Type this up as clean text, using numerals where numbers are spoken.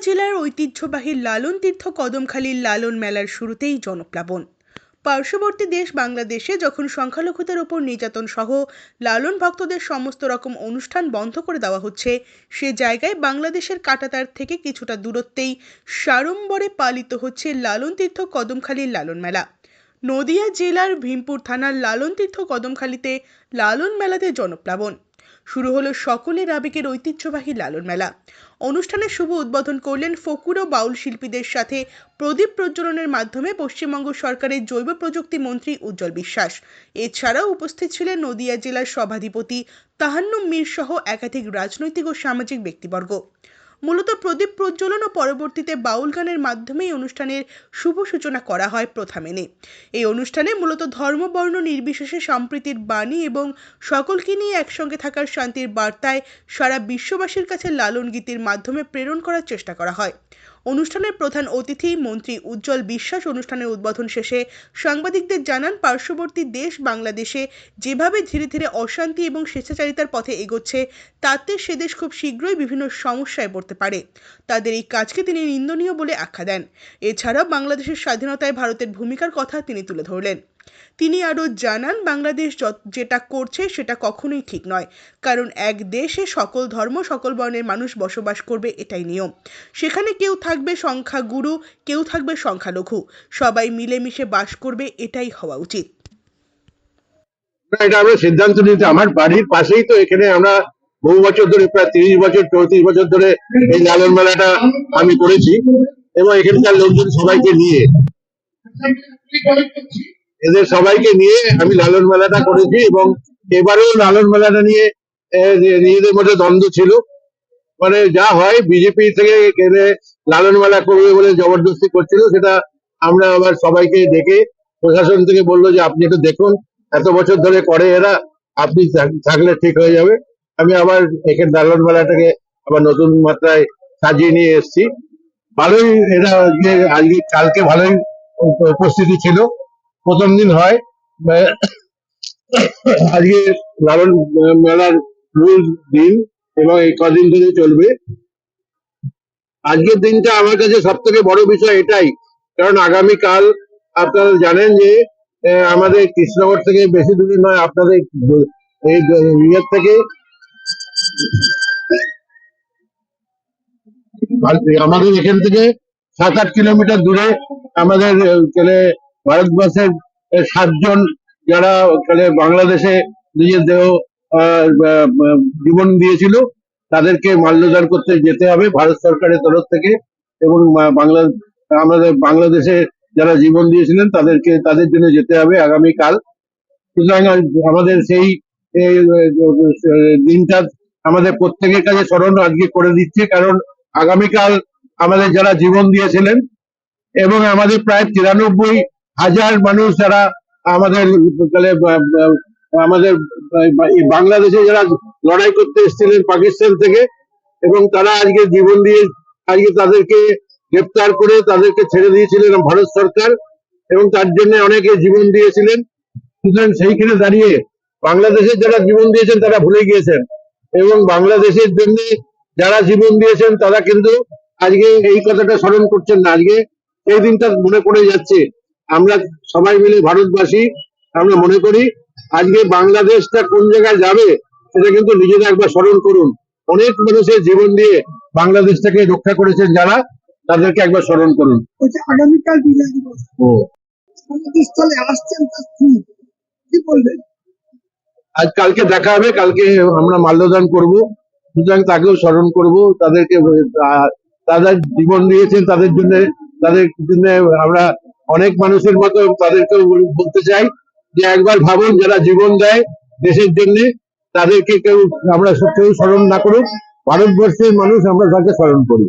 জেলার ঐতিহ্যবাহী লালন তীর্থ কদমখালির লালন মেলার শুরুতেই জনপ্লাবন। পার্শ্ববর্তী দেশ বাংলাদেশে যখন সংখ্যালঘুদের ওপর নির্যাতন সহ লালন ভক্তদের সমস্ত রকম অনুষ্ঠান বন্ধ করে দেওয়া হচ্ছে, সে জায়গায় বাংলাদেশের কাঁটাতার থেকে কিছুটা দূরত্বেই সাড়ম্বরে পালিত হচ্ছে লালন তীর্থ কদমখালির লালন মেলা। নদিয়া জেলার ভীমপুর থানার লালন তীর্থ কদমখালিতে লালন মেলাতে জনপ্লাবন। শুরু হলো সকলের আবেগের ঐতিহ্যবাহী লালন মেলা। অনুষ্ঠানের শুভ উদ্বোধন করলেন ফকুর ও বাউল শিল্পীদের সাথে প্রদীপ প্রজ্বলনের মাধ্যমে পশ্চিমবঙ্গ সরকারের জৈব প্রযুক্তি মন্ত্রী উজ্জ্বল বিশ্বাস। এছাড়াও উপস্থিত ছিলেন নদিয়া জেলার সভাধিপতি তাহান্নুম মীর সহ একাধিক রাজনৈতিক ও সামাজিক ব্যক্তিবর্গ। মূলত প্রদীপ প্রজ্বলন ও পরবর্তীতে বাউল গানের মাধ্যমেই অনুষ্ঠানের শুভ সূচনা করা হয় প্রথা মেনে। এই অনুষ্ঠানে মূলত ধর্ম বর্ণ নির্বিশেষে সম্প্রীতির বাণী এবং সকলকে নিয়ে একসঙ্গে থাকার শান্তির বার্তায় সারা বিশ্ববাসীর কাছে লালন গীতির মাধ্যমে প্রেরণ করার চেষ্টা করা হয়। অনুষ্ঠানের প্রধান অতিথি মন্ত্রী উজ্জ্বল বিশ্বাস অনুষ্ঠানের উদ্বোধন শেষে সাংবাদিকদের জানান, পার্শ্ববর্তী দেশ বাংলাদেশে যেভাবে ধীরে ধীরে অশান্তি এবং স্বেচ্ছাচারিতার পথে এগোচ্ছে, তাতে সে দেশ খুব শীঘ্রই বিভিন্ন সমস্যায় পড়তে পারে। তাদের এই কাজকে তিনি নিন্দনীয় বলে আখ্যা দেন। এছাড়াও বাংলাদেশের স্বাধীনতায় ভারতের ভূমিকার কথা তিনি তুলে ধরলেন। তিনি আরও জানান, বাংলাদেশ যেটা করছে সেটা কখনোই ঠিক নয়, কারণ এক দেশে সকল ধর্ম সকল বর্ণের মানুষ বসবাস করবে, এটাই নিয়ম। সেখানে কেউ থাকবে সংখ্যাগুরু, কেউ থাকবে সংখ্যালঘু, সবাই মিলেমিশে বাস করবে, এটাই হওয়া উচিত। এটা আমরা সিদ্ধান্ত নিতে, আমার বাড়ির পাশেই তো, এখানে আমরা বহু বছর ধরে প্রায় 30 বছর 34 বছর ধরে এই লালন মেলাটা আমি করেছি এবং এখানকার লোকজন সবাইকে নিয়ে, এদের সবাইকে নিয়ে আমি লালন মেলাটা করেছি এবং এবারেও লালন মেলাটা নিয়ে নিজেদের মধ্যে দ্বন্দ্ব ছিল। মানে যা হয়, বিজেপি থেকে গেলে লালন মেলা করবে বলে জবরদস্তি করছিল, সেটা আমরা আবার সবাইকে ডেকে প্রশাসন থেকে বললো যে আপনি একটু দেখুন, এত বছর ধরে করে এরা, আপনি থাকলে ঠিক হয়ে যাবে। আমি আবার এখানে লালন মেলাটাকে আবার নতুন মাত্রায় সাজিয়ে নিয়ে এসেছি। ভালোই এটা আজকে কালকে ভালোই উপস্থিতি ছিল। প্রথম দিন হয়, আজকে লালন মেলার মূল দিন এবং এই কদিন ধরে চলবে। আজকের দিনটা আমার কাছে সব থেকে বড় বিষয় এটাই, কারণ আগামীকাল আপনারা জানেন যে আমাদের কৃষ্ণনগর থেকে বেশি দূরে নয়, আপনাদের এই ইয়ের থেকে আমাদের এখান থেকে 7-8 কিলোমিটার দূরে আমাদের ভারতবর্ষের 7 জন যারা বাংলাদেশে নিজের দেহ জীবন দিয়েছিল, তাদেরকে মাল্যদান করতে যেতে হবে ভারত সরকারের তরফ থেকে। এবং আমাদের বাংলাদেশে যারা জীবন দিয়েছিলেন তাদের জন্য যেতে হবে আগামীকাল। সুতরাং আমাদের সেই দিনটা আমাদের প্রত্যেকের কাছে স্মরণ আজকে করে দিচ্ছে, কারণ আগামীকাল আমাদের যারা জীবন দিয়েছিলেন এবং আমাদের প্রায় 93,000 মানুষ যারা আমাদের বাংলাদেশে যারা লড়াই করতে এসেছিলেন পাকিস্তান থেকে, এবং তারা আজকে জীবন দিয়ে আজকে তাদেরকে গ্রেপ্তার করে তাদেরকে ছেড়ে দিয়েছিলেন ভারত সরকার, এবং তার জন্য অনেকে জীবন দিয়েছিলেন। সুতরাং সেইখানে দাঁড়িয়ে বাংলাদেশের যারা জীবন দিয়েছেন তারা ভুলে গিয়েছেন, এবং বাংলাদেশের জন্য যারা জীবন দিয়েছেন তারা কিন্তু আজকে এই কথাটা স্মরণ করছেন না। আজকে এই দিনটা মনে পড়ে যাচ্ছে। আমরা সবাই মিলে ভারতবাসী আমরা মনে করি আজকে বাংলাদেশটা কোন জায়গায় যাবে সেটা কিন্তু নিজেরা একবার স্মরণ করুন। অনেক মানুষের জীবন দিয়ে বাংলাদেশটাকে রক্ষা করেছেন যারা, তাদেরকে একবার স্মরণ করুন। আগামীকাল বিজয় দিবস, সমাধিস্থলে আসছেন, কি বলবেন? আজ কালকে দেখা হবে, কালকে আমরা মাল্যদান করব, সুতরাং তাকেও স্মরণ করব। তাদেরকে তাদের জীবন দিয়েছেন, তাদের জন্য আমরা অনেক মানুষের মতো তাদেরকেও বলতে চাই যে একবার ভাবুন, যারা জীবন দেয় দেশের জন্য তাদেরকে আমরা কেউ স্মরণ না করুক, ভারতবর্ষের মানুষ আমরা তাকে স্মরণ করি।